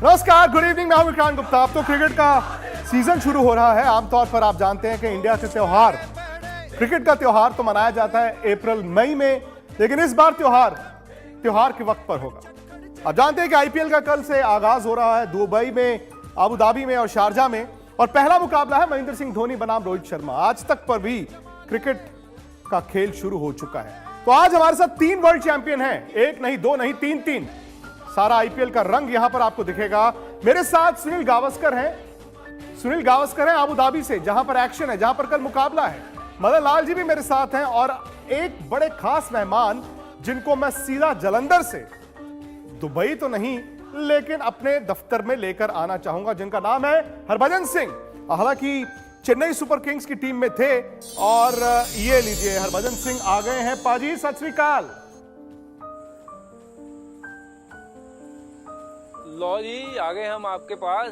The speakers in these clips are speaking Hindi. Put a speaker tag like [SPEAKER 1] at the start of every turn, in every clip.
[SPEAKER 1] नमस्कार, गुड इवनिंग। मैं हूं विक्रांत गुप्ता। अब तो क्रिकेट का सीजन शुरू हो रहा है। आमतौर पर आप जानते हैं कि इंडिया के त्योहार, क्रिकेट का त्योहार तो मनाया जाता है अप्रैल मई में, लेकिन इस बार त्योहार के वक्त पर होगा। आप जानते हैं कि आईपीएल का कल से आगाज हो रहा है दुबई में, अबू धाबी में और शारजा में, और पहला मुकाबला है महेंद्र सिंह धोनी बनाम रोहित शर्मा। आज तक पर भी क्रिकेट का खेल शुरू हो चुका है। तो आज हमारे साथ 3 वर्ल्ड चैंपियन हैं, 1 नहीं 2 नहीं 3। सारा आईपीएल का रंग यहां पर आपको दिखेगा। मेरे साथ सुनील गावस्कर हैं अबू धाबी से, जहां पर एक्शन है, जहां पर कल मुकाबला है। मदन लाल जी भी मेरे साथ हैं, और एक बड़े खास मेहमान जिनको मैं सीधा जालंधर से, दुबई तो नहीं लेकिन अपने दफ्तर में लेकर आना चाहूंगा, जिनका नाम है हरभजन सिंह। हालांकि चेन्नई सुपर किंग्स की टीम में थे, और ये लीजिए हरभजन सिंह आ गए हैं। पाजी सत श्री अकाल।
[SPEAKER 2] लो जी, आ गए हम आपके पास।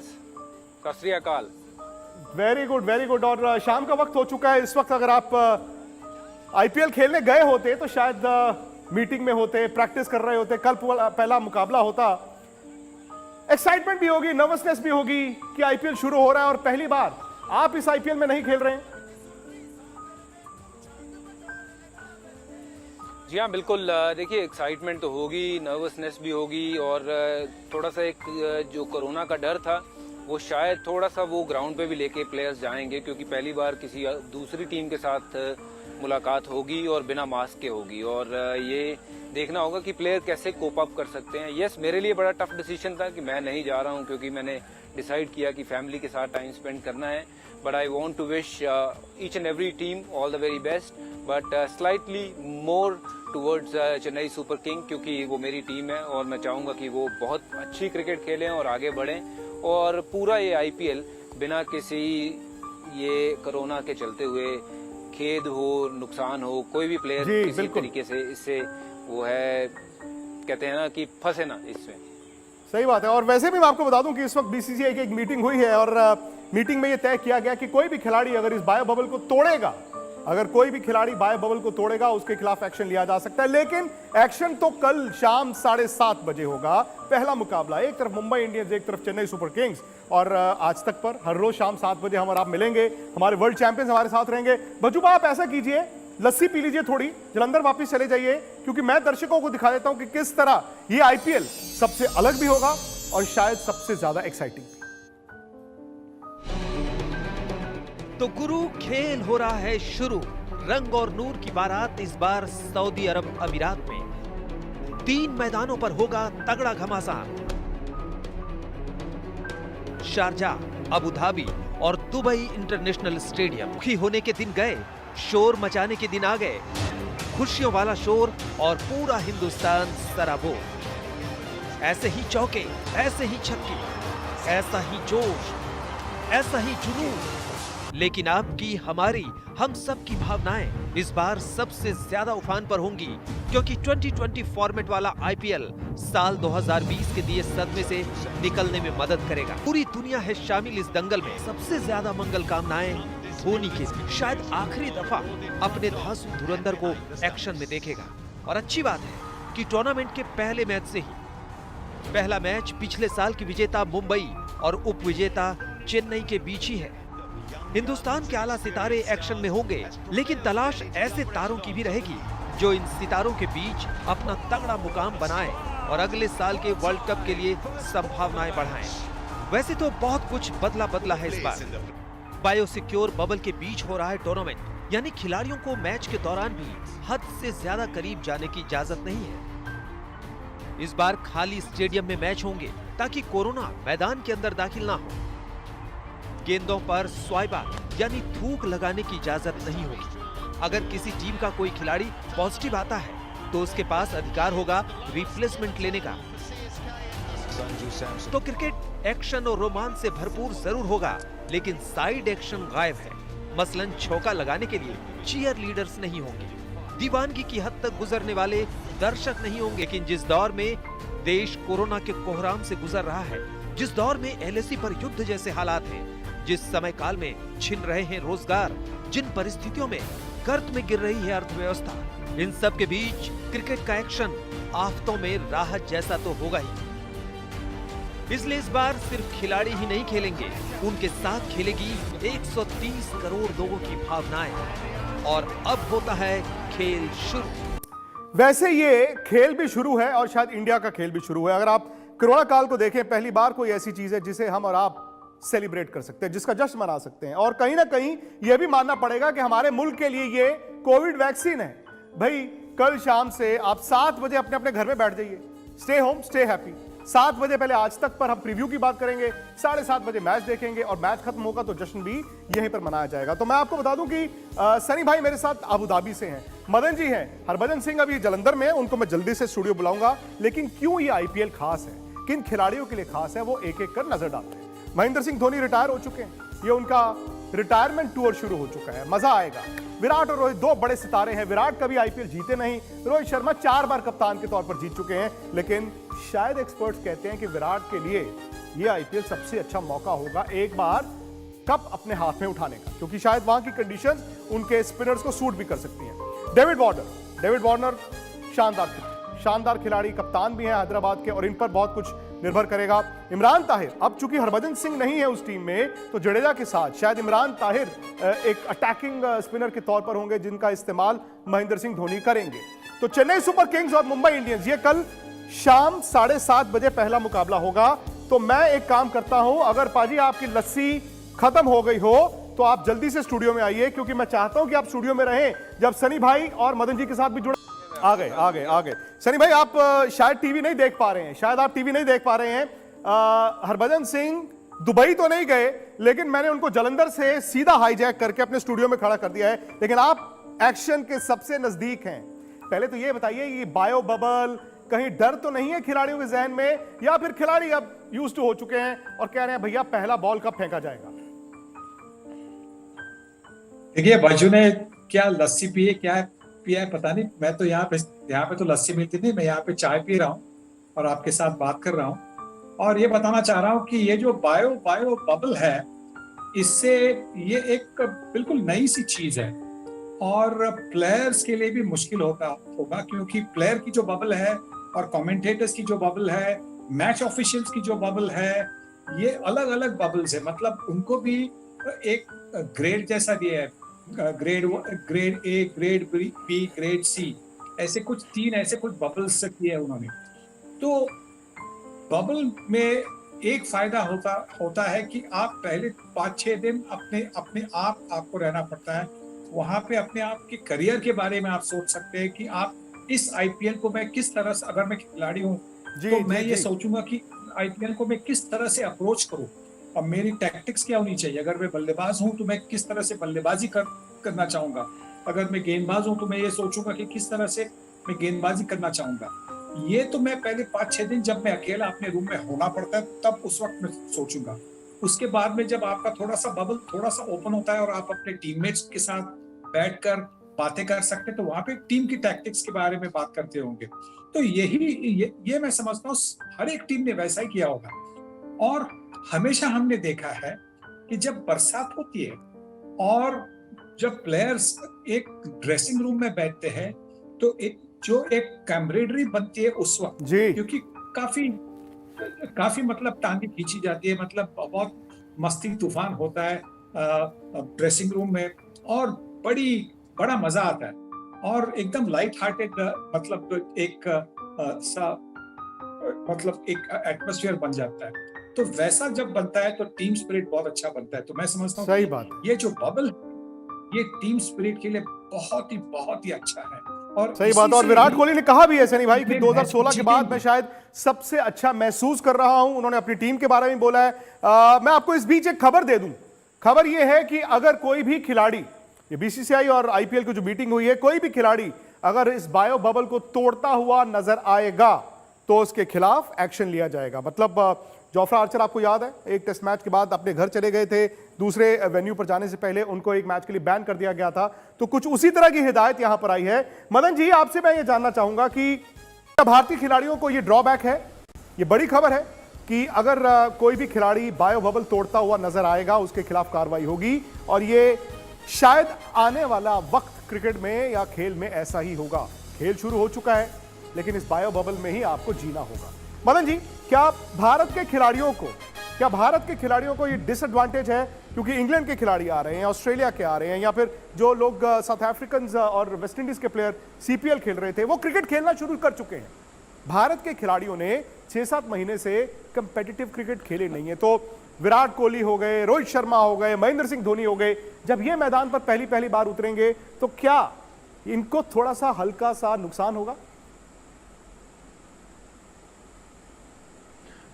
[SPEAKER 2] सत श्री अकाल।
[SPEAKER 1] Very good. और शाम का वक्त हो चुका है। इस वक्त अगर आप आईपीएल खेलने गए होते तो शायद मीटिंग में होते, प्रैक्टिस कर रहे होते, कल पहला मुकाबला होता। एक्साइटमेंट भी होगी, नर्वसनेस भी होगी कि आईपीएल शुरू हो रहा है और पहली बार आप इस आईपीएल में नहीं खेल रहे हैं।
[SPEAKER 2] जी हाँ, बिल्कुल। देखिए, एक्साइटमेंट तो होगी, नर्वसनेस भी होगी, और थोड़ा सा एक जो कोरोना का डर था वो शायद थोड़ा सा वो ग्राउंड पे भी लेके प्लेयर्स जाएंगे, क्योंकि पहली बार किसी दूसरी टीम के साथ मुलाकात होगी और बिना मास्क के होगी, और ये देखना होगा कि प्लेयर कैसे कोप अप कर सकते हैं। यस, मेरे लिए बड़ा टफ डिसीजन था कि मैं नहीं जा रहा हूँ, क्योंकि मैंने डिसाइड किया कि फैमिली के साथ टाइम स्पेंड करना है। But I want to wish each and every team all the very best, but slightly more towards Chennai super king, क्योंकि वो मेरी टीम है और मैं चाहूंगा कि वो बहुत अच्छी क्रिकेट खेलें और आगे बढ़ें, और पूरा ये आईपीएल बिना किसी ये कोरोना के चलते हुए खेद हो, नुकसान हो, कोई भी प्लेयर किसी तरीके से इससे वो है, कहते हैं ना कि फंसे ना इसमें।
[SPEAKER 1] सही बात है। और वैसे भी मैं आपको बता दूं कि इस वक्त बीसीसीआई की एक मीटिंग हुई है, और मीटिंग में यह तय किया गया कि कोई भी खिलाड़ी अगर इस बायो बबल को तोड़ेगा, उसके खिलाफ एक्शन लिया जा सकता है। लेकिन एक्शन तो कल शाम 7:30 बजे होगा। पहला मुकाबला, एक तरफ मुंबई इंडियंस, एक तरफ चेन्नई सुपर किंग्स। और आज तक पर हर रोज शाम 7 बजे हम और आप मिलेंगे। हमारे वर्ल्ड चैंपियंस हमारे साथ रहेंगे। बजूबा, आप ऐसा कीजिए, लस्सी पी लीजिए थोड़ी, जालंधर वापस चले जाइए, क्योंकि मैं दर्शकों को दिखा देता हूं कि किस तरह ये आईपीएल सबसे अलग भी होगा और शायद सबसे ज्यादा एक्साइटिंग भी।
[SPEAKER 3] तो गुरु, खेल हो रहा है शुरू। रंग और नूर की बारात इस बार सऊदी अरब अमीरात में। 3 मैदानों पर होगा तगड़ा घमासान। शारजा, अबू धाबी और दुबई इंटरनेशनल स्टेडियम। दुखी होने के दिन गए, शोर मचाने के दिन आ गए। खुशियों वाला शोर और पूरा हिंदुस्तान सराबोर। ऐसे ही चौके, ऐसे ही छक्के, ऐसा ही जोश, ऐसा ही जुनून। लेकिन आपकी, हमारी, हम सब की भावनाएं इस बार सबसे ज्यादा उफान पर होंगी, क्योंकि 2020 फॉर्मेट वाला आईपीएल साल 2020 के दिए सदमे से निकलने में मदद करेगा। पूरी दुनिया है शामिल इस दंगल में। सबसे ज्यादा मंगल कामनाएं धोनी के लिए। शायद आखिरी दफा अपने धांसू धुरंधर को एक्शन में देखेगा। और अच्छी बात है कि टूर्नामेंट के पहले मैच से ही, पहला मैच पिछले साल की विजेता मुंबई और उप विजेता चेन्नई के बीच ही है। हिंदुस्तान के आला सितारे एक्शन में होंगे, लेकिन तलाश ऐसे तारों की भी रहेगी जो इन सितारों के बीच अपना तगड़ा मुकाम बनाए और अगले साल के वर्ल्ड कप के लिए संभावनाएं बढ़ाएं। वैसे तो बहुत कुछ बदला है इस बार। बायोसिक्योर बबल के बीच हो रहा है टूर्नामेंट, यानी खिलाड़ियों को मैच के दौरान भी हद से ज्यादा करीब जाने की इजाजत नहीं है। इस बार खाली स्टेडियम में मैच होंगे ताकि कोरोना मैदान के अंदर दाखिल ना हो। गेंदों पर स्वाइबा यानी थूक लगाने की इजाजत नहीं होगी। अगर किसी टीम का कोई खिलाड़ी पॉजिटिव आता है तो उसके पास अधिकार होगा रिप्लेसमेंट लेने का। तो क्रिकेट एक्शन और रोमांच से भरपूर जरूर होगा, लेकिन साइड एक्शन गायब है। मसलन चौका लगाने के लिए चीयर लीडर्स नहीं होंगे, दीवानगी की हद तक गुजरने वाले दर्शक नहीं होंगे। लेकिन जिस दौर में देश कोरोना के कोहराम से गुजर रहा है, जिस दौर में एलएसी पर युद्ध जैसे हालात हैं, जिस समय काल में छिन रहे हैं रोजगार, जिन परिस्थितियों में गर्त में गिर रही है अर्थव्यवस्था, इन सब के बीच क्रिकेट का एक्शन आफतों में राहत जैसा तो होगा ही। इसलिए इस बार सिर्फ खिलाड़ी ही नहीं खेलेंगे, उनके साथ खेलेगी 130 करोड़ लोगों की भावनाएं। और अब होता है खेल शुरू।
[SPEAKER 1] वैसे ये खेल भी शुरू है और शायद इंडिया का खेल भी शुरू है। अगर आप कोरोना काल को देखें, पहली बार कोई ऐसी चीज है जिसे हम और आप सेलिब्रेट कर सकते हैं, जिसका जश्न मना सकते हैं। और कहीं ना कहीं यह भी मानना पड़ेगा कि हमारे मुल्क के लिए ये कोविड वैक्सीन है। भाई कल शाम से आप 7 बजे अपने अपने घर में बैठ जाइए, स्टे होम स्टे हैप्पी। 7 बजे पहले आज तक पर हम प्रीव्यू की बात करेंगे, 7:30 बजे मैच देखेंगे और मैच खत्म होगा तो जश्न भी यहीं पर मनाया जाएगा। तो मैं आपको बता दूं कि सनी भाई मेरे साथ अबू धाबी से हैं, मदन जी हैं, हरभजन सिंह अभी जलंधर में, उनको मैं जल्दी से स्टूडियो बुलाऊंगा। लेकिन क्यों ये आईपीएल खास है, किन खिलाड़ियों के लिए खास है, वो एक एक कर नजर डालते हैं। महेंद्र सिंह धोनी रिटायर हो चुके हैं, ये उनका रिटायरमेंट टूर शुरू हो चुका है, मजा आएगा। विराट और रोहित दो बड़े सितारे हैं। विराट कभी आईपीएल जीते नहीं, रोहित शर्मा 4 बार कप्तान के तौर पर जीत चुके हैं। लेकिन शायद एक्सपर्ट्स कहते हैं कि विराट के लिए यह आईपीएल सबसे अच्छा मौका होगा एक बार कप अपने हाथ में उठाने का, क्योंकि शायद वहां की कंडीशंस उनके स्पिनर्स को सूट भी कर सकती हैं। डेविड वार्नर शानदार खिलाड़ी, कप्तान भी हैं हैदराबाद के, और इन पर बहुत कुछ निर्भर करेगा। इमरान ताहिर, अब चूंकि हरभजन सिंह नहीं है उस टीम में, तो जडेजा के साथ शायद इमरान ताहिर एक अटैकिंग स्पिनर के तौर पर होंगे, जिनका इस्तेमाल महेंद्र सिंह धोनी करेंगे। तो चेन्नई सुपर किंग्स और मुंबई इंडियंस, ये कल शाम 7:30 बजे पहला मुकाबला होगा। तो मैं एक काम करता हूं, अगर पाजी आपकी लस्सी खत्म हो गई हो तो आप जल्दी से स्टूडियो में आइए, क्योंकि मैं चाहता हूं कि आप स्टूडियो में रहें जब सनी भाई और मदन जी के साथ भी जुड़े। आ गए सनी भाई, आप शायद टीवी नहीं देख पा रहे हैं, हरभजन सिंह दुबई तो नहीं गए, लेकिन मैंने उनको जलंधर से सीधा हाईजैक करके अपने स्टूडियो में खड़ा कर दिया है। लेकिन आप एक्शन के सबसे नजदीक हैं। पहले तो ये बताइए, ये बायो बबल, कहीं डर तो नहीं है खिलाड़ियों के जहन में, या फिर खिलाड़ी अब यूज्ड टू हो चुके हैं और कह रहे हैं भैया पहला बॉल कब फेंका जाएगा?
[SPEAKER 4] देखिए, बाजू ने क्या लस्सी पिए, क्या पिया है पता नहीं। मैं तो यहाँ पे तो लस्सी मिलती नहीं, मैं यहाँ पे चाय पी रहा हूँ और आपके साथ बात कर रहा हूँ। और ये बताना चाह रहा हूँ कि ये जो बायो बबल है, इससे ये एक बिल्कुल नई सी चीज है और प्लेयर्स के लिए भी मुश्किल होगा, क्योंकि प्लेयर की जो बबल है और कमेंटेटर्स की जो बबल है, मैच ऑफिशियल्स की जो बबल है, ये अलग अलग बबल्स है। मतलब उनको भी एक ग्रेड जैसा दिया है, grade A, grade B, grade C, ऐसे कुछ 3 ऐसे कुछ बबल्स किए हैं उन्होंने। तो बबल में एक फायदा होता है कि आप पहले 5-6 दिन अपने आपको रहना पड़ता है वहां पे। अपने आप के करियर के बारे में आप सोच सकते हैं कि आप इस आईपीएल को मैं किस तरह से, अगर मैं खिलाड़ी हूँ तो मैं ये सोचूंगा कि आईपीएल को मैं किस तरह से अप्रोच करूँ, अब मेरी टैक्टिक्स क्या होनी चाहिए। अगर मैं बल्लेबाज हूं तो मैं किस तरह से बल्लेबाजी करना चाहूंगा, अगर मैं गेंदबाज हूं तो मैं ये सोचूंगा कि किस तरह से मैं गेंदबाजी करना चाहूंगा। ये तो मैं पहले 5-6 दिन जब मैं अकेला अपने रूम में होना पड़ता है तब उस वक्त मैं सोचूंगा। उसके बाद में जब आपका थोड़ा सा बबल थोड़ा सा ओपन होता है और आप अपने टीममेट्स के साथ बैठकर बातें कर सकते हैं, तो वहां पे टीम की टैक्टिक्स के बारे में बात करते होंगे। तो ये मैं समझता हूँ हर एक टीम ने वैसा ही किया होगा। और हमेशा हमने देखा है कि जब बरसात होती है और जब प्लेयर्स एक ड्रेसिंग रूम में बैठते हैं तो एक कैमरेडरी बनती है उस वक्त, क्योंकि काफी मतलब टांगे खींची जाती है, मतलब बहुत मस्ती तूफान होता है ड्रेसिंग रूम में और बड़ा मजा आता है और एकदम लाइट हार्टेड मतलब एक एटमॉस्फेयर बन जाता है। तो वैसा जब बनता है तो टीम स्पिरिट बहुत अच्छा बनता है। तो मैं समझता हूँ
[SPEAKER 1] सही बात,
[SPEAKER 4] ये जो बबल ये टीम स्पिरिट के लिए बहुत ही अच्छा है। और
[SPEAKER 1] सही बात। और विराट कोहली ने कहा भी है सनी भाई कि 2016 के बाद मैं शायद सबसे अच्छा महसूस कर रहा हूं। उन्होंने अपनी टीम के बारे में बोला है। मैं आपको इस बीच एक खबर दे दूं। खबर यह है कि अगर कोई भी खिलाड़ी, ये बीसीसीआई और आईपीएल की जो मीटिंग हुई है, कोई भी खिलाड़ी अगर इस बायो बबल को तोड़ता हुआ नजर आएगा तो उसके खिलाफ एक्शन लिया जाएगा। मतलब जोफ्रा आर्चर आपको याद है, एक टेस्ट मैच के बाद अपने घर चले गए थे, दूसरे वेन्यू पर जाने से पहले उनको एक मैच के लिए बैन कर दिया गया था। तो कुछ उसी तरह की हिदायत यहां पर आई है। मदन जी, आपसे मैं ये जानना चाहूंगा कि भारतीय खिलाड़ियों को ये ड्रॉबैक है, ये बड़ी खबर है कि अगर कोई भी खिलाड़ी बायो बबल तोड़ता हुआ नजर आएगा उसके खिलाफ कार्रवाई होगी, और ये शायद आने वाला वक्त क्रिकेट में या खेल में ऐसा ही होगा। खेल शुरू हो चुका है, लेकिन इस बायो बबल में ही आपको जीना होगा। मदन जी, क्या भारत के खिलाड़ियों को ये डिसएडवांटेज है क्योंकि इंग्लैंड के खिलाड़ी आ रहे हैं, ऑस्ट्रेलिया के आ रहे हैं, या फिर जो लोग साउथ अफ्रीकन और वेस्ट इंडीज के प्लेयर सीपीएल खेल रहे थे वो क्रिकेट खेलना शुरू कर चुके हैं। भारत के खिलाड़ियों ने 6-7 महीने से कंपेटिटिव क्रिकेट खेले नहीं है। तो विराट कोहली हो गए, रोहित शर्मा हो गए, महेंद्र सिंह धोनी हो गए, जब ये मैदान पर पहली बार उतरेंगे तो क्या इनको थोड़ा सा हल्का सा नुकसान होगा?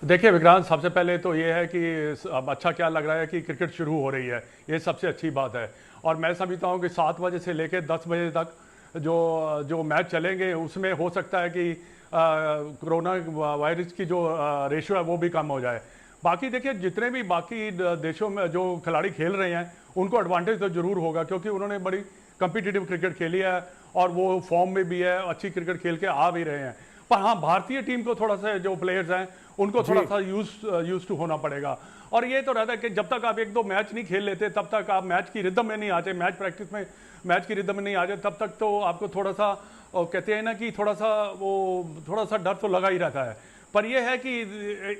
[SPEAKER 5] देखिए विक्रांत, सबसे पहले तो ये है कि अब अच्छा क्या लग रहा है कि क्रिकेट शुरू हो रही है, ये सबसे अच्छी बात है। और मैं समझता हूँ कि 7 बजे से लेकर 10 बजे तक जो मैच चलेंगे उसमें हो सकता है कि कोरोना वायरस की जो रेशियो है वो भी कम हो जाए। बाकी देखिए, जितने भी बाकी देशों में जो खिलाड़ी खेल रहे हैं उनको एडवांटेज तो जरूर होगा, क्योंकि उन्होंने बड़ी कम्पिटिटिव क्रिकेट खेली है और वो फॉर्म में भी है, अच्छी क्रिकेट खेल के आ भी रहे हैं। पर हाँ, भारतीय टीम को थोड़ा सा, जो प्लेयर्स हैं उनको थोड़ा सा यूज टू होना पड़ेगा। और ये तो रहता है कि जब तक आप 1-2 मैच नहीं खेल लेते तब तक आप मैच की रिदम में नहीं आते, मैच प्रैक्टिस में मैच की रिदम में नहीं आते, तब तक तो आपको थोड़ा सा कहते हैं ना कि थोड़ा सा डर तो लगा ही रहता है। पर यह है कि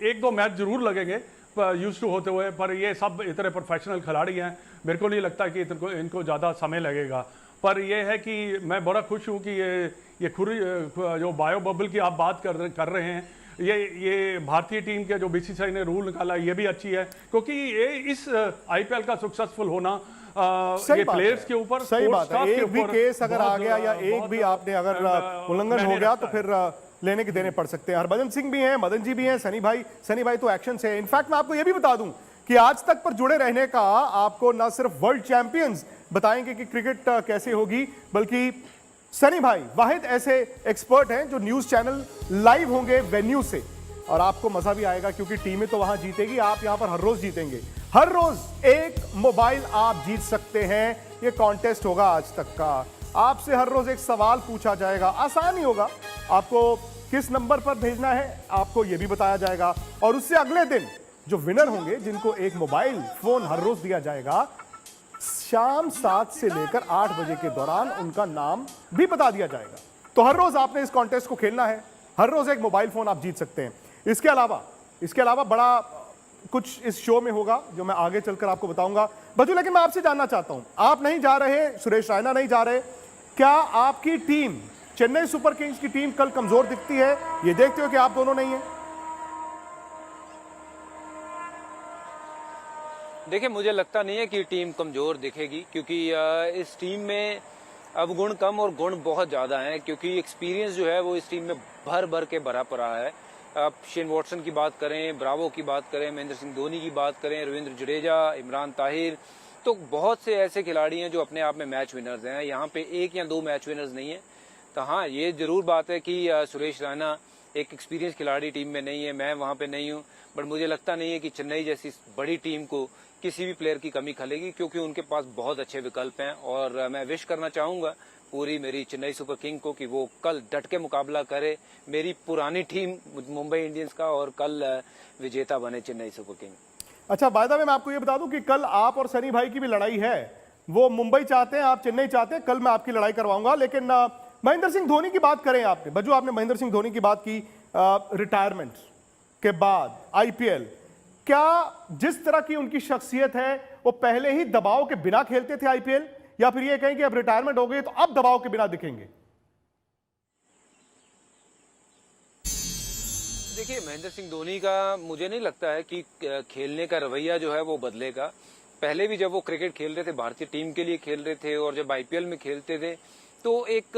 [SPEAKER 5] 1-2 मैच जरूर लगेंगे यूज टू होते हुए। पर ये सब इतने प्रोफेशनल खिलाड़ी हैं, मेरे को नहीं लगता कि इनको ज़्यादा समय लगेगा। पर यह है कि मैं बड़ा खुश हूँ कि ये जो बायो बबल की आप बात कर रहे हैं, ये भारतीय टीम के जो बीसीसीआई ने रूल निकाला ये भी अच्छी है, क्योंकि ये इस आईपीएल का सक्सेसफुल होना ये प्लेयर्स के ऊपर,
[SPEAKER 1] सही बात है। एक भी केस अगर आ गया या एक भी आपने अगर उल्लंघन हो गया तो फिर लेने के देने पड़ सकते हैं। हरभजन सिंह भी हैं, मदन जी भी हैं, सनी भाई तो एक्शन से। इनफैक्ट मैं आपको यह भी बता दूं कि आज तक पर जुड़े रहने का आपको ना सिर्फ वर्ल्ड चैंपियंस बताएंगे कि क्रिकेट कैसे होगी, बल्कि सनी भाई वाहिद ऐसे एक्सपर्ट हैं जो न्यूज चैनल लाइव होंगे वेन्यू से, और आपको मजा भी आएगा क्योंकि टीमें तो वहां जीतेगी, आप यहां पर हर रोज जीतेंगे। हर रोज एक मोबाइल आप जीत सकते हैं। यह कॉन्टेस्ट होगा आज तक का। आपसे हर रोज एक सवाल पूछा जाएगा, आसान ही होगा। आपको किस नंबर पर भेजना है आपको यह भी बताया जाएगा, और उससे अगले दिन जो विनर होंगे जिनको एक मोबाइल फोन हर रोज दिया जाएगा, शाम 7 से लेकर 8 बजे के दौरान उनका नाम भी बता दिया जाएगा। तो हर रोज आपने इस कॉन्टेस्ट को खेलना है, हर रोज एक मोबाइल फोन आप जीत सकते हैं। इसके अलावा बड़ा कुछ इस शो में होगा जो मैं आगे चलकर आपको बताऊंगा। बजू, लेकिन मैं आपसे जानना चाहता हूं, आप नहीं जा रहे, सुरेश रैना नहीं जा रहे, क्या आपकी टीम चेन्नई सुपर किंग्स की टीम कल कमजोर दिखती है? ये देखते हो कि आप दोनों नहीं है?
[SPEAKER 2] देखिए, मुझे लगता नहीं है कि टीम कमजोर दिखेगी, क्योंकि इस टीम में अवगुण कम और गुण बहुत ज्यादा हैं, क्योंकि एक्सपीरियंस जो है वो इस टीम में भर के भरा पड़ा है। आप शेन वॉटसन की बात करें, ब्रावो की बात करें, महेंद्र सिंह धोनी की बात करें, रविंद्र जडेजा, इमरान ताहिर, तो बहुत से ऐसे खिलाड़ी हैं जो अपने आप में मैच विनर्स हैं। यहाँ पे 1 या 2 मैच विनर्स नहीं है। तो हाँ, ये जरूर बात है कि सुरेश रैना एक एक्सपीरियंस खिलाड़ी टीम में नहीं है, मैं वहां पे नहीं हूँ, बट मुझे लगता नहीं है कि चेन्नई जैसी बड़ी टीम को किसी भी प्लेयर की कमी खलेगी, क्योंकि उनके पास बहुत अच्छे विकल्प हैं। और मैं विश करना चाहूंगा पूरी मेरी चेन्नई सुपर किंग को कि वो कल डट के मुकाबला करे मेरी पुरानी टीम मुंबई इंडियंस का, और कल विजेता बने चेन्नई सुपर किंग।
[SPEAKER 1] अच्छा, बाय द वे मैं आपको ये बता दूं कि कल आप और सनी भाई की भी लड़ाई है। वो मुंबई चाहते हैं, आप चेन्नई चाहते हैं। कल मैं आपकी लड़ाई करवाऊंगा। लेकिन महेंद्र सिंह धोनी की बात करें आपने, बजू आपने महेंद्र सिंह धोनी की बात की, रिटायरमेंट के बाद आईपीएल, क्या जिस तरह की उनकी शख्सियत है वो पहले ही दबाव के बिना खेलते थे आईपीएल, या फिर ये कहें कि अब रिटायरमेंट हो गई तो अब दबाव के बिना दिखेंगे?
[SPEAKER 2] देखिए, महेंद्र सिंह धोनी का मुझे नहीं लगता है कि खेलने का रवैया जो है वो बदलेगा। पहले भी जब वो क्रिकेट खेल रहे थे, भारतीय टीम के लिए खेल रहे थे, और जब आईपीएल में खेलते थे तो एक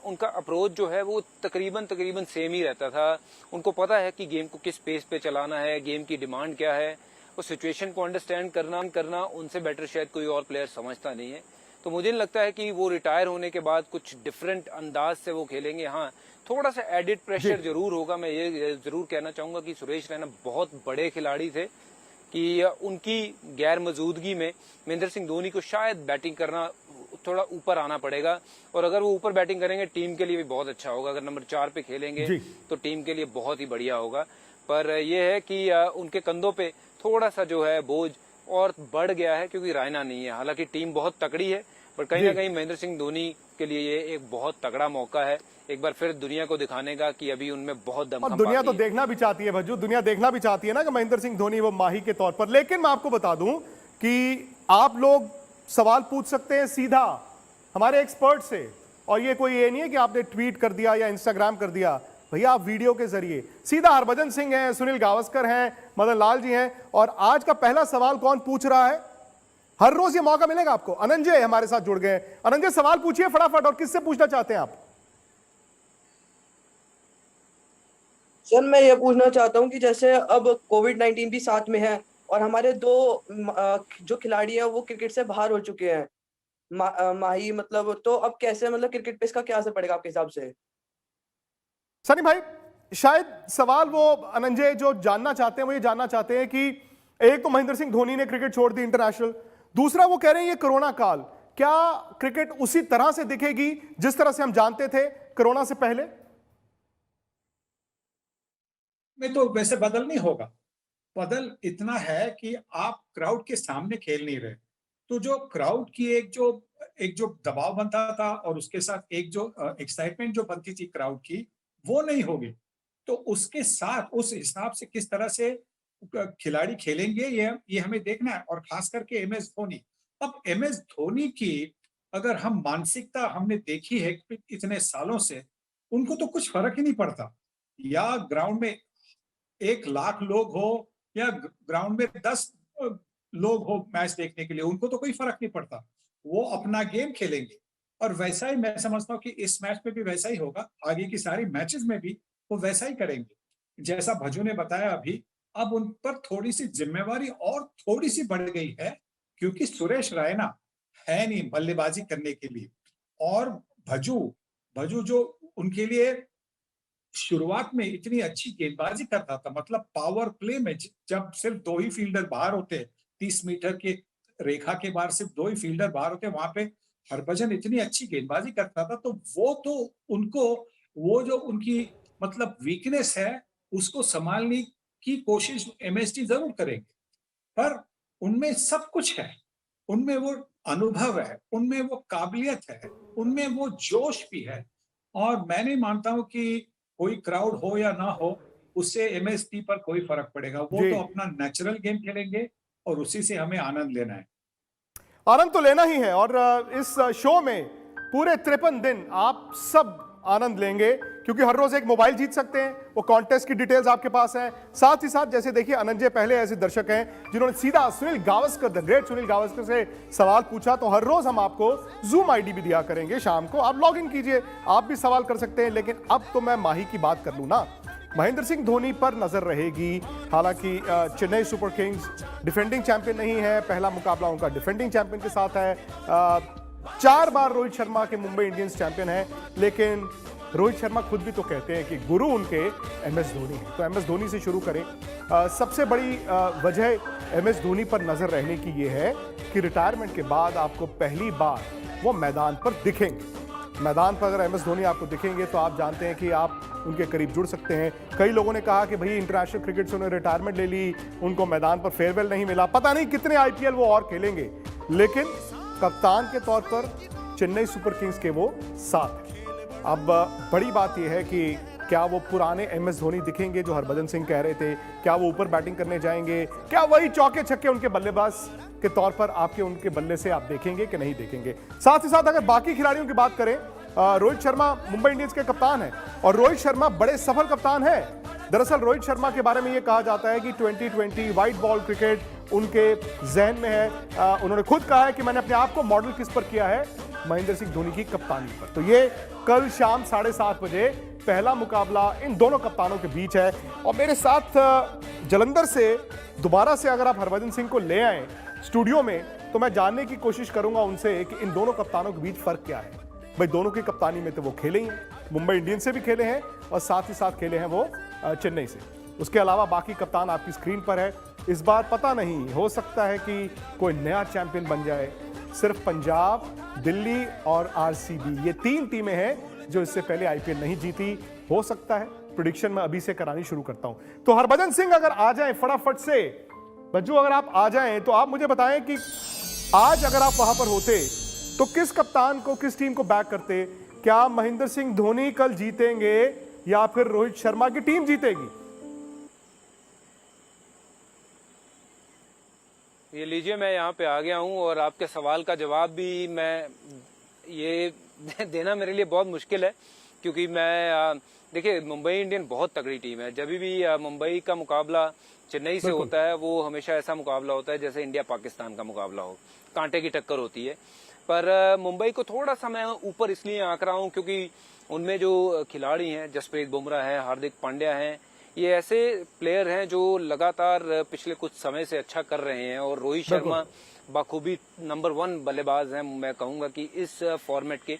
[SPEAKER 2] उनका अप्रोच जो है वो तकरीबन सेम ही रहता था। उनको पता है कि गेम को किस पेस पे चलाना है, गेम की डिमांड क्या है, वो सिचुएशन को अंडरस्टैंड करना उनसे बेटर शायद कोई और प्लेयर समझता नहीं है। तो मुझे नहीं लगता है कि वो रिटायर होने के बाद कुछ डिफरेंट अंदाज से वो खेलेंगे। हाँ, थोड़ा सा एडिड प्रेशर जरूर होगा। मैं ये जरूर कहना चाहूंगा कि सुरेश रैना बहुत बड़े खिलाड़ी थे, कि उनकी गैर मौजूदगी में महेंद्र सिंह धोनी को शायद बैटिंग करना थोड़ा ऊपर आना पड़ेगा, और अगर वो ऊपर बैटिंग करेंगे टीम के लिए भी बहुत अच्छा होगा। अगर नंबर 4 पे खेलेंगे तो टीम के लिए बहुत ही बढ़िया होगा। पर यह है कि उनके कंधों पे थोड़ा सा जो है बोझ और बढ़ गया है, क्योंकि रैना नहीं है। हालांकि टीम बहुत तगड़ी है, पर कहीं ना कहीं महेंद्र सिंह धोनी के लिए ये एक बहुत तगड़ा मौका है एक बार फिर दुनिया को दिखाने का कि अभी उनमें बहुत दम
[SPEAKER 1] और दुनिया तो देखना भी चाहती है भज्जू, दुनिया देखना भी चाहती है ना कि महेंद्र सिंह धोनी वो माही के तौर पर। लेकिन मैं आपको बता दूं कि आप लोग सवाल पूछ सकते हैं सीधा हमारे एक्सपर्ट से, और ये कोई ये नहीं है कि आपने ट्वीट कर दिया या इंस्टाग्राम कर दिया। भैया आप वीडियो के जरिए सीधा हरभजन सिंह हैं, सुनील गावस्कर हैं, मदन लाल जी हैं। और आज का पहला सवाल कौन पूछ रहा है? हर रोज ये मौका मिलेगा आपको। अनंजय हमारे साथ जुड़ गए। अनंजय सवाल पूछिए फटाफट, और किससे पूछना चाहते हैं आप?
[SPEAKER 6] सर मैं ये पूछना चाहता हूँ कि जैसे अब कोविड-19 भी साथ में है और हमारे दो जो खिलाड़ी हैं वो क्रिकेट से बाहर हो चुके हैं, माही मतलब, तो अब कैसे मतलब क्रिकेट पे इसका क्या असर पड़ेगा आपके हिसाब से?
[SPEAKER 1] सनी भाई, शायद सवाल वो अनंजय जो जानना चाहते हैं वो ये जानना चाहते हैं कि एक तो महेंद्र सिंह धोनी ने क्रिकेट छोड़ दी इंटरनेशनल, दूसरा वो कह रहे हैं ये कोरोना काल, क्या क्रिकेट उसी तरह से दिखेगी जिस तरह से हम जानते थे कोरोना से पहले?
[SPEAKER 4] में तो वैसे बदल नहीं होगा। बदल इतना है कि आप क्राउड के सामने खेल नहीं रहे, तो जो क्राउड की एक जो दबाव बनता था और उसके साथ एक जो एक्साइटमेंट जो बनती थी क्राउड की, वो नहीं होगी। तो उसके साथ उस हिसाब से किस तरह से खिलाड़ी खेलेंगे ये हमें देखना है। और खास करके एमएस धोनी। अब एमएस धोनी की अगर हम मानसिकता हमने देखी है इतने सालों से, उनको तो कुछ फर्क ही नहीं पड़ता। या ग्राउंड में 1 लाख लोग हो या ग्राउंड में 10 लोग हो मैच देखने के लिए, उनको तो कोई फर्क नहीं पड़ता। वो अपना गेम खेलेंगे और वैसा ही मैं समझता हूँ कि इस मैच में भी वैसा ही होगा। आगे की सारी मैचेस में भी वो वैसा ही करेंगे जैसा भज्जू ने बताया अभी। अब उन पर थोड़ी सी जिम्मेवारी और थोड़ी सी बढ़ गई है, क्योंकि सुरेश रैना है नहीं बल्लेबाजी करने के लिए, और भज्जू जो उनके लिए शुरुआत में इतनी अच्छी गेंदबाजी करता था, मतलब पावर प्ले में जब सिर्फ 2 ही फील्डर बाहर होते, 30 मीटर के रेखा के बाहर सिर्फ 2 ही फील्डर बाहर होते, वहां पे हरभजन इतनी अच्छी गेंदबाजी करता था। तो वो तो उनको वो जो उनकी मतलब वीकनेस है उसको संभालने की कोशिश एमएसटी जरूर करेंगे, पर उनमें सब कुछ है। उनमें वो अनुभव है, उनमें वो काबिलियत है, उनमें वो जोश भी है। और मैं नहीं मानता हूं कि कोई क्राउड हो या ना हो उससे एमएसटी पर कोई फर्क पड़ेगा। वो तो अपना नेचुरल गेम खेलेंगे और उसी से हमें आनंद लेना है।
[SPEAKER 1] आनंद तो लेना ही है, और इस शो में पूरे 53 दिन आप सब आनंद लेंगे, क्योंकि हर रोज एक मोबाइल जीत सकते हैं। वो कॉन्टेस्ट की डिटेल्स आपके पास है। साथ ही साथ जैसे देखिए अनंजय पहले ऐसे दर्शक हैं जिन्होंने सीधा सुनील गावस्कर, द ग्रेट सुनील गावस्कर से सवाल पूछा, तो हर रोज हम आपको जूम आईडी भी दिया करेंगे शाम को, आप लॉग इन कीजिए, आप भी सवाल कर सकते हैं। लेकिन अब तो मैं माही की बात कर लूं ना। महेंद्र सिंह धोनी पर नजर रहेगी। हालांकि Chennai super Kings defending champion नहीं है, पहला मुकाबला उनका डिफेंडिंग चैंपियन के साथ है। 4 बार रोहित शर्मा के मुंबई इंडियंस चैंपियन है, लेकिन रोहित शर्मा खुद भी तो कहते हैं कि गुरु उनके एमएस धोनी है। तो एमएस धोनी से शुरू करें। सबसे बड़ी वजह एमएस धोनी पर नजर रहने की ये है कि रिटायरमेंट के बाद आपको पहली बार वो मैदान पर दिखेंगे। मैदान पर अगर एमएस धोनी आपको दिखेंगे तो आप जानते हैं कि आप उनके करीब जुड़ सकते हैं। कई लोगों ने कहा कि भाई इंटरनेशनल क्रिकेट से उन्होंने रिटायरमेंट ले ली, उनको मैदान पर फेयरवेल नहीं मिला, पता नहीं कितने आईपीएल वो और खेलेंगे, लेकिन कप्तान के तौर पर चेन्नई सुपर किंग्स के वो साथ हैं। अब बड़ी बात यह है कि क्या वो पुराने एमएस धोनी दिखेंगे जो हरभजन सिंह कह रहे थे? क्या वो ऊपर बैटिंग करने जाएंगे? क्या वही चौके छक्के उनके बल्लेबाज के तौर पर आपके उनके बल्ले से आप देखेंगे कि नहीं देखेंगे? साथ ही साथ अगर बाकी खिलाड़ियों की बात करें, रोहित शर्मा मुंबई इंडियंस के कप्तान हैं और रोहित शर्मा बड़े सफल कप्तान हैं। दरअसल रोहित शर्मा के बारे में यह कहा जाता है कि 2020 व्हाइट बॉल क्रिकेट उनके जहन में है। उन्होंने खुद कहा है कि मैंने अपने आप को मॉडल किस पर किया है? महेंद्र सिंह धोनी की कप्तानी पर। तो ये कल शाम 7:30 बजे पहला मुकाबला इन दोनों कप्तानों के बीच है। और मेरे साथ जलंधर से दोबारा से अगर आप हरभजन सिंह को ले आए स्टूडियो में, तो मैं जानने की कोशिश करूंगा उनसे कि इन दोनों कप्तानों के बीच फर्क क्या है। भाई दोनों की कप्तानी में तो वो खेले ही हैं, मुंबई इंडियंस से भी खेले हैं और साथ ही साथ खेले हैं वो चेन्नई से। उसके अलावा बाकी कप्तान आपकी स्क्रीन पर है। इस बार पता नहीं, हो सकता है कि कोई नया चैंपियन बन जाए। सिर्फ पंजाब, दिल्ली और आरसीबी, ये 3 टीमें हैं जो इससे पहले आईपीएल नहीं जीती। हो सकता है, प्रेडिक्शन मैं अभी से करानी शुरू करता हूं। तो हरभजन सिंह अगर आ जाएं फटाफट से, बज्जू अगर आप आ जाएं तो आप मुझे बताएं कि आज अगर आप वहां पर होते तो किस कप्तान को, किस टीम को बैक करते? क्या महेंद्र सिंह धोनी कल जीतेंगे या फिर रोहित शर्मा की टीम जीतेगी?
[SPEAKER 2] ये लीजिए, मैं यहाँ पे आ गया हूँ और आपके सवाल का जवाब भी मैं ये देना मेरे लिए बहुत मुश्किल है, क्योंकि मैं देखिए, मुंबई इंडियन बहुत तगड़ी टीम है। जब भी मुंबई का मुकाबला चेन्नई से होता है वो हमेशा ऐसा मुकाबला होता है जैसे इंडिया पाकिस्तान का मुकाबला हो, कांटे की टक्कर होती है। पर मुंबई को थोड़ा सा मैं ऊपर इसलिए आंक रहा हूँ क्योंकि उनमें जो खिलाड़ी हैं, जसप्रीत बुमराह है, हार्दिक पांड्या हैं, ये ऐसे प्लेयर हैं जो लगातार पिछले कुछ समय से अच्छा कर रहे हैं। और रोहित शर्मा बखूबी नंबर 1 बल्लेबाज हैं, मैं कहूंगा कि इस फॉर्मेट के।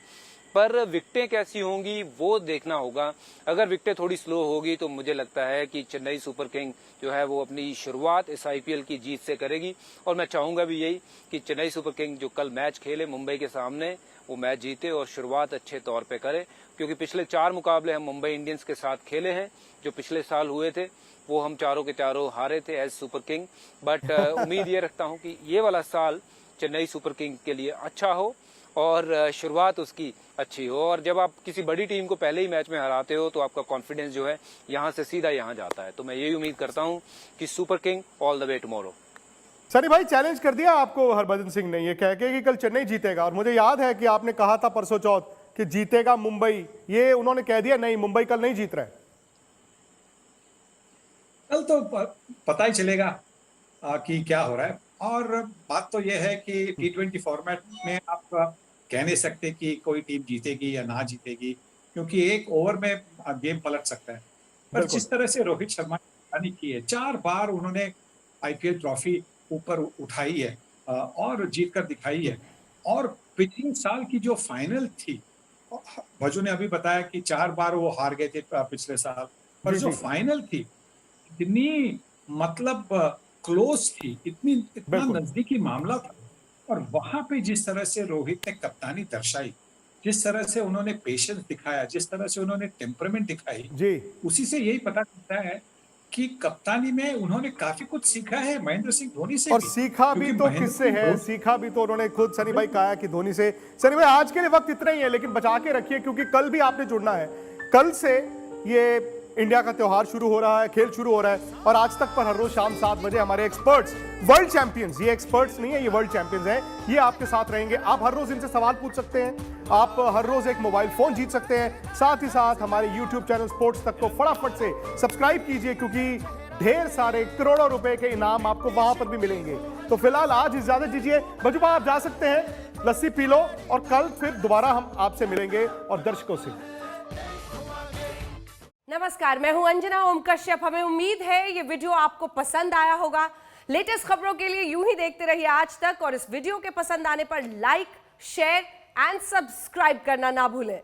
[SPEAKER 2] पर विकेटें कैसी होंगी वो देखना होगा। अगर विकेटें थोड़ी स्लो होगी तो मुझे लगता है कि चेन्नई सुपर किंग जो है वो अपनी शुरुआत इस आईपीएल की जीत से करेगी। और मैं चाहूंगा भी यही कि चेन्नई सुपर किंग जो कल मैच खेले मुंबई के सामने, वो मैच जीते और शुरुआत अच्छे तौर पे करे, क्योंकि पिछले 4 मुकाबले हम मुंबई इंडियंस के साथ खेले हैं जो पिछले साल हुए थे, वो हम चारों के चारों हारे थे एज सुपर किंग। बट उम्मीद ये रखता हूं कि ये वाला साल चेन्नई सुपर किंग के लिए अच्छा हो और शुरुआत उसकी अच्छी हो। और जब आप किसी बड़ी टीम को पहले ही मैच में हराते हो तो आपका कॉन्फिडेंस जो है यहाँ से सीधा यहाँ जाता है। तो मैं यही उम्मीद करता हूँ कि super king all the way tomorrow.
[SPEAKER 1] Sunny भाई, चैलेंज कर दिया आपको हरभजन सिंह ने ये कह के कि कल चेन्नई जीतेगा, और मुझे याद है कि आपने कहा था परसों चौथ कि जीतेगा मुंबई। ये उन्होंने कह दिया नहीं, मुंबई कल नहीं जीत रहा है।
[SPEAKER 4] कल तो पता ही चलेगा कि क्या हो रहा है। और बात तो यह है कि T20 फॉर्मेट में आप कह नहीं सकते कि कोई टीम जीतेगी या ना जीतेगी, क्योंकि एक ओवर में गेम पलट सकता है। पर जिस तरह से रोहित शर्मा ने की है, 4 बार उन्होंने आईपीएल ट्रॉफी ऊपर उठाई है और जीत कर दिखाई है। और पिछले साल की जो फाइनल थी, भजू ने अभी बताया कि 4 बार वो हार गए थे पिछले साल, पर जो फाइनल थी इतनी मतलब क्लोज थी, इतना नजदीकी मामला था। और वहां पे जिस तरह से रोहित ने कप्तानी दर्शाई, जिस तरह से उन्होंने पेशेंस दिखाया, जिस तरह से उन्होंने टेम्परामेंट दिखाई जी, उसी से यही पता चलता है कि कप्तानी में उन्होंने काफी कुछ सीखा है महेंद्र सिंह धोनी से।
[SPEAKER 1] और सीखा भी तो किससे है? सीखा भी तो उन्होंने खुद, सनी भाई, कहा कि धोनी से। सनी भाई, आज के लिए वक्त इतना ही है, लेकिन बचा के रखिए क्योंकि कल भी आपने जुड़ना है। कल से ये इंडिया का त्योहार शुरू हो रहा है, खेल शुरू हो रहा है, और आज तक पर हर रोज शाम 7 बजे हमारे एक्सपर्ट्स, वर्ल्ड चैंपियंस, ये एक्सपर्ट्स नहीं है, ये वर्ल्ड चैंपियंस हैं, ये आपके साथ रहेंगे। आप हर रोज इनसे सवाल पूछ सकते हैं, आप हर रोज एक मोबाइल फोन जीत सकते हैं। साथ ही साथ हमारे यूट्यूब चैनल स्पोर्ट्स तक को फटाफट से सब्सक्राइब कीजिए, क्योंकि ढेर सारे करोड़ों रुपए के इनाम आपको वहां पर भी मिलेंगे। तो फिलहाल आज इजाजत दीजिए। बजुबा, आप जा सकते हैं, लस्सी पी लो, और कल फिर दोबारा हम आपसे मिलेंगे और दर्शकों से।
[SPEAKER 7] नमस्कार, मैं हूं अंजना ओम कश्यप। हमें उम्मीद है ये वीडियो आपको पसंद आया होगा। लेटेस्ट खबरों के लिए यूं ही देखते रहिए आज तक, और इस वीडियो के पसंद आने पर लाइक, शेयर एंड सब्सक्राइब करना ना भूलें।